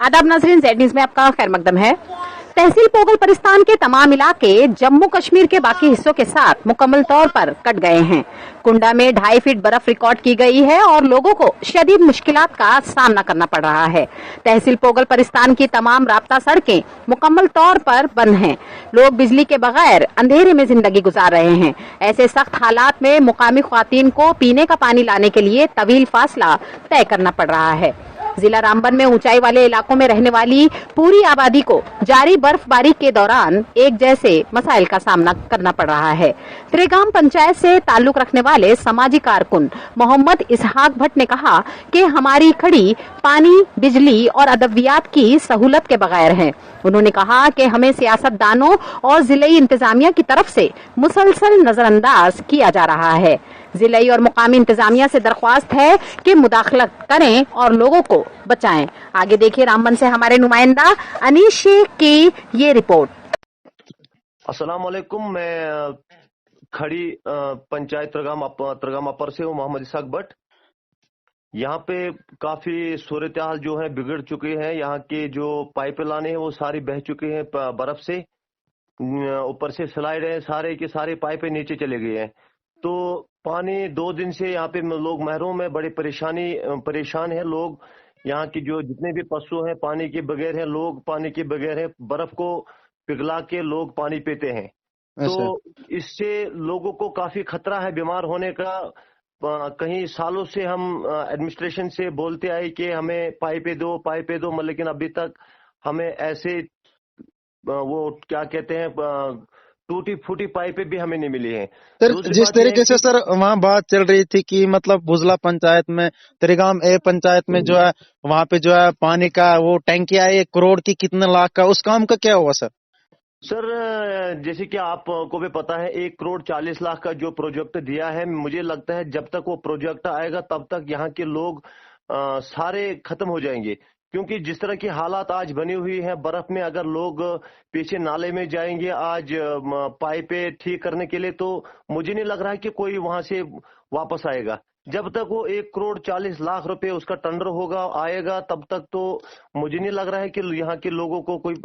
आदाब नाज़रीन, Z news में आपका खैर मकदम है। तहसील पोगल परिस्तान के तमाम इलाके जम्मू कश्मीर के बाकी हिस्सों के साथ मुकम्मल तौर पर कट गए हैं। कुंडा में 2.5 फीट बर्फ रिकॉर्ड की गई है और लोगों को शदीद मुश्किलात का सामना करना पड़ रहा है। तहसील पोगल परिस्तान की तमाम राब्ता सड़कें मुकम्मल तौर पर बंद हैं। लोग बिजली के बगैर अंधेरे में जिंदगी गुजार रहे हैं। ऐसे सख्त हालात में मुकामी ख्वातीन को पीने का पानी लाने के लिए तवील फासला तय करना पड़ रहा है। जिला रामबन में ऊंचाई वाले इलाकों में रहने वाली पूरी आबादी को जारी बर्फबारी के दौरान एक जैसे मसाइल का सामना करना पड़ रहा है। त्रिगाम पंचायत से ताल्लुक रखने वाले समाजी कारकुन मोहम्मद इसहाक भट्ट ने कहा कि हमारी खड़ी पानी, बिजली और अदवियात की सहूलत के बगैर है। उन्होंने कहा कि हमें सियासतदानों और जिले इंतजामिया की तरफ से मुसलसल नजरअंदाज किया जा रहा है। जिले और मुकामी इंतजामिया से दरख्वास्त है कि मुदाखलत करें और लोगों को बचाएं। आगे देखिए रामबन से हमारे नुमाइंदा अनीश शेख की ये रिपोर्ट। अस्सलाम वालेकुम, मैं खड़ी पंचायत त्रगाम अपर से हूँ, मोहम्मद इसहाक भट्ट। यहाँ पे काफी सूरत हाल जो है बिगड़ चुकी है। यहाँ के जो पाइपें लाने हैं वो सारी बह चुकी हैं बर्फ से। ऊपर से स्लाइड है, सारे के सारे पाइपें नीचे चले गए हैं। तो पानी 2 दिन से यहाँ पे लोग महरूम है, बड़े परेशान है लोग। यहाँ की जो जितने भी पशु हैं पानी के बगैर हैं, लोग पानी के बगैर हैं। बर्फ को पिघला के लोग पानी पीते हैं। तो इससे लोगों को काफी खतरा है बीमार होने का। कहीं सालों से हम एडमिनिस्ट्रेशन से बोलते आए कि हमें पाइपें दो, लेकिन अभी तक हमें ऐसे वो क्या कहते हैं टूटी फूटी पाइपें भी हमें नहीं मिली है। सर, जिस तरीके से सर वहाँ बात चल रही थी कि मतलब बुजला पंचायत में, त्रिगाम ए पंचायत में जो है वहाँ पे जो है पानी का वो टैंकी आई 1 करोड़ की, कितने लाख का, उस काम का क्या हुआ सर? सर जैसे कि आपको भी पता है 1 करोड़ 40 लाख का जो प्रोजेक्ट दिया है, मुझे लगता है जब तक वो प्रोजेक्ट आएगा तब तक यहाँ के लोग सारे खत्म हो जाएंगे। क्योंकि जिस तरह की हालात आज बनी हुई है बर्फ में, अगर लोग पीछे नाले में जाएंगे आज पाइपें ठीक करने के लिए, तो मुझे नहीं लग रहा है कि कोई वहां से वापस आएगा। जब तक वो 1 करोड़ 40 लाख रुपए उसका टेंडर होगा आएगा, तब तक तो मुझे नहीं लग रहा है कि यहाँ के लोगों को कोई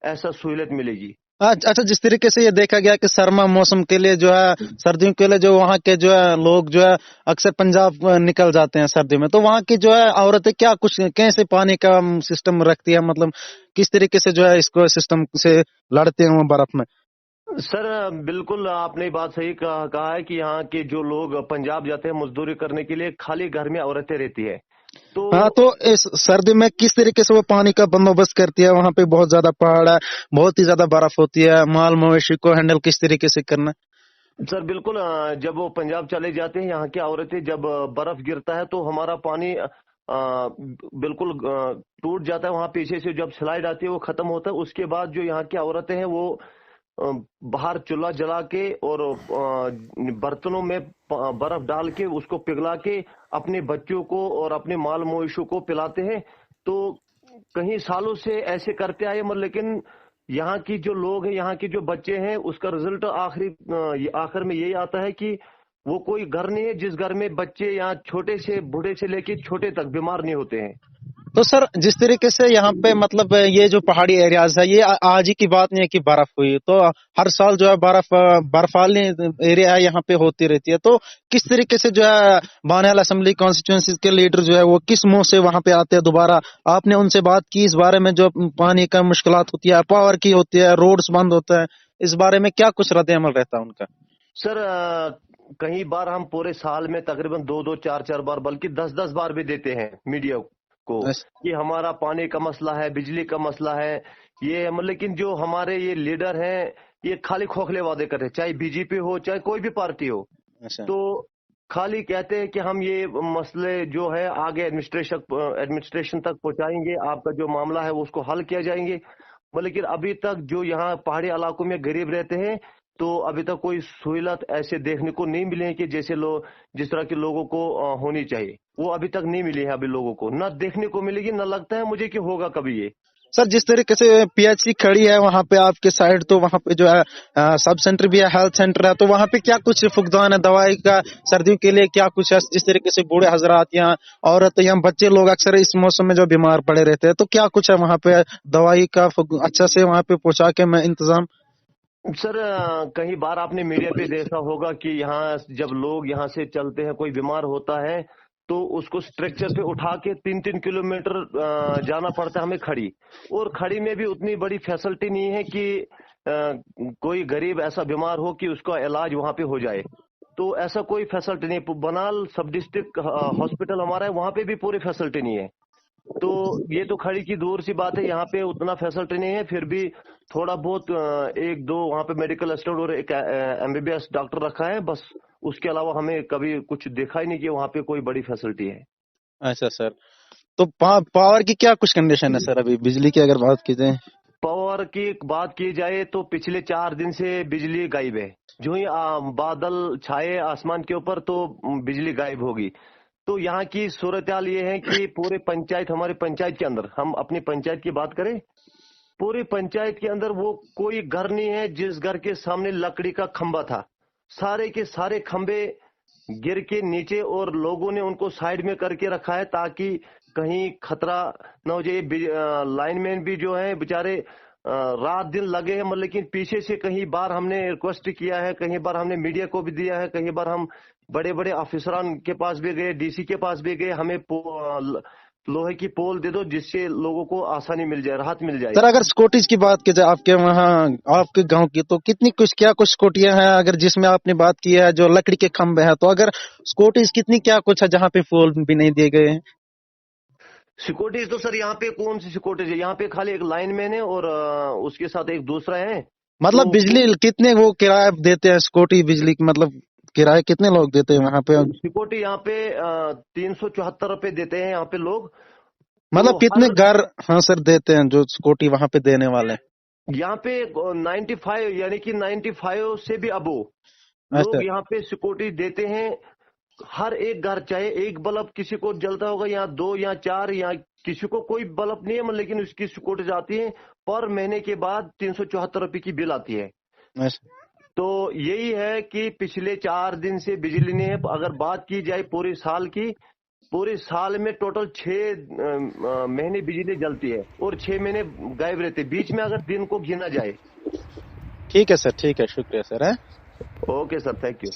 ऐसा सहूलियत मिलेगी। अच्छा, जिस तरीके से ये देखा गया कि सरमा मौसम के लिए जो है, सर्दियों के लिए जो वहाँ के जो है लोग जो है अक्सर पंजाब निकल जाते हैं सर्दी में, तो वहाँ की जो है औरतें क्या कुछ कैसे पानी का सिस्टम रखती है, मतलब किस तरीके से जो है इसको सिस्टम से लड़ते हैं वो बर्फ में? सर बिल्कुल आपने बात सही कहा है कि यहाँ के जो लोग पंजाब जाते हैं मजदूरी करने के लिए, खाली घर में औरतें रहती है। तो हाँ, तो इस सर्दी में किस तरीके से वो पानी का बंदोबस्त करती है? वहाँ पे बहुत ज्यादा पहाड़ है, बहुत ही ज्यादा बर्फ होती है, माल मवेशी को हैंडल किस तरीके से करना? सर बिल्कुल, जब वो पंजाब चले जाते हैं यहाँ की औरतें, जब बर्फ गिरता है तो हमारा पानी बिल्कुल टूट जाता है। वहाँ पीछे से जब स्लाइड आती है वो खत्म होता है। उसके बाद जो यहाँ की औरतें हैं वो बाहर चूल्हा जला के और बर्तनों में बर्फ डाल के उसको पिघला के अपने बच्चों को और अपने माल मवेशियों को पिलाते हैं। तो कहीं सालों से ऐसे करते आए, मगर लेकिन यहाँ की जो लोग हैं, यहाँ के जो बच्चे हैं, उसका रिजल्ट आखिर में यही आता है कि वो कोई घर नहीं है जिस घर में बच्चे यहाँ छोटे से बूढ़े से लेके छोटे तक बीमार नहीं होते हैं। तो सर जिस तरीके से यहाँ पे मतलब ये जो पहाड़ी एरियाज है, ये आज ही की बात नहीं है कि बर्फ हुई, तो हर साल जो है बर्फाली एरिया है यहाँ पे होती रहती है। तो किस तरीके से जो है बानियाल असेंबली कॉन्स्टिट्यूंसी के लीडर जो है वो किस मुंह से वहां पे आते हैं दोबारा? आपने उनसे बात की इस बारे में? जो पानी का मुश्किलात होती है, पावर की होती है, रोड्स बंद होता है, इस बारे में क्या कुछ रद्द अमल रहता है उनका? सर कई बार हम पूरे साल में तकरीबन 2-2 4-4 बार बल्कि 10-10 बार भी देते हैं मीडिया को कि हमारा पानी का मसला है, बिजली का मसला है, ये लेकिन जो हमारे ये लीडर हैं ये खाली खोखले वादे करते हैं, चाहे बीजेपी हो चाहे कोई भी पार्टी हो। तो खाली कहते हैं कि हम ये मसले जो है आगे एडमिनिस्ट्रेशन तक पहुंचाएंगे, आपका जो मामला है वो उसको हल किया जाएंगे। लेकिन अभी तक जो यहाँ पहाड़ी इलाकों में गरीब रहते हैं तो अभी तक कोई सहूलत ऐसे देखने को नहीं मिले कि जैसे जिस तरह के लोगों को होनी चाहिए, वो अभी तक नहीं मिली है। अभी लोगों को न देखने को मिलेगी, न लगता है मुझे कि होगा कभी ये। सर जिस तरीके से पीएचसी खड़ी है वहाँ पे आपके साइड, तो वहाँ पे जो है सब सेंटर भी है, हेल्थ सेंटर है, तो वहाँ पे क्या कुछ फुकदान है दवाई का सर्दियों के लिए, क्या कुछ है? जिस तरीके से बूढ़े हजरात या औरत या बच्चे लोग अक्सर इस मौसम में जो बीमार पड़े रहते हैं, तो क्या कुछ है वहाँ पे दवाई का अच्छा से वहाँ पे पहुंचा के मैं इंतजाम? सर कई बार आपने मीडिया पे देखा होगा कि यहाँ जब लोग यहाँ से चलते हैं, कोई बीमार होता है तो उसको स्ट्रेचर पे उठा के 3-3 किलोमीटर जाना पड़ता है हमें खड़ी। और खड़ी में भी उतनी बड़ी फैसिलिटी नहीं है कि कोई गरीब ऐसा बीमार हो कि उसका इलाज वहां पे हो जाए। तो ऐसा कोई फैसिलिटी नहीं। बनाल सब डिस्ट्रिक्ट हॉस्पिटल हमारा है, वहां पे भी पूरी फैसिलिटी नहीं है। तो ये तो खड़ी की दूर सी बात है, यहाँ पे उतना फैसिलिटी नहीं है। फिर भी थोड़ा बहुत एक दो वहाँ पे मेडिकल स्टोर और एक एमबीबीएस डॉक्टर रखा है, बस। उसके अलावा हमें कभी कुछ देखा ही नहीं कि वहाँ पे कोई बड़ी फैसिलिटी है। अच्छा सर, तो पावर की क्या कुछ कंडीशन है सर अभी, बिजली की अगर बात की जाए? पावर की बात की जाए तो पिछले 4 दिन से बिजली गायब है। जो ही बादल छाए आसमान के ऊपर तो बिजली गायब होगी। तो यहाँ की सूरत हाल ये है कि पूरे पंचायत, हमारे पंचायत के अंदर, हम अपनी पंचायत की बात करें, पूरी पंचायत के अंदर वो कोई घर नहीं है जिस घर के सामने लकड़ी का खंबा था। सारे के सारे खंबे गिर के नीचे, और लोगों ने उनको साइड में करके रखा है ताकि कहीं खतरा न हो जाए। लाइनमैन भी जो है बेचारे रात दिन लगे हैं, मतलब लेकिन पीछे से कई बार हमने रिक्वेस्ट किया है, कई बार हमने मीडिया को भी दिया है, कई बार हम बड़े बड़े ऑफिसरान के पास भी गए, डीसी के पास भी गए, हमें लोहे की पोल दे दो जिससे लोगों को आसानी मिल जाए, राहत मिल जाए। सर अगर स्कूटीज की बात की जाए आपके वहाँ, आपके गांव की, तो कितनी कुछ क्या कुछ स्कूटियां हैं? अगर जिसमें आपने बात की है जो लकड़ी के खंभे हैं, तो अगर स्कूटीज कितनी क्या कुछ है जहाँ पे पोल भी नहीं दिए गए हैं? सिक्योरिटीज तो सर यहाँ पे कौन सी सिक्योरिटीज है? यहाँ पे खाली एक लाइनमैन है और उसके साथ एक दूसरा है। मतलब तो बिजली कितने वो किराया देते हैं स्कूटी बिजली की, मतलब किराया कितने लोग देते हैं वहाँ पे? सिक्योरिटी यहाँ पे 374 रुपए देते हैं यहाँ पे लोग। मतलब तो कितने हर घर, हाँ सर, देते हैं जो स्कूटी वहाँ पे देने वाले हैं? यहाँ पे 95 यानी कि 95 से भी अबो अच्छा लोग यहाँ पे सिक्योरिटी देते हैं। हर एक घर, चाहे एक बल्ब किसी को जलता होगा या 2 या 4, या किसी को कोई बल्ब नहीं है, लेकिन उसकी सिक्योरिटी आती है। पर महीने के बाद 374 रुपए की बिल आती है। अच्छा। तो यही है कि पिछले 4 दिन से बिजली नहीं है। अगर बात की जाए पूरे साल की, पूरे साल में टोटल 6 महीने बिजली जलती है और 6 महीने गायब रहते, बीच में अगर दिन को गिना जाए। ठीक है सर, ठीक है, शुक्रिया sir. Okay sir, thank you.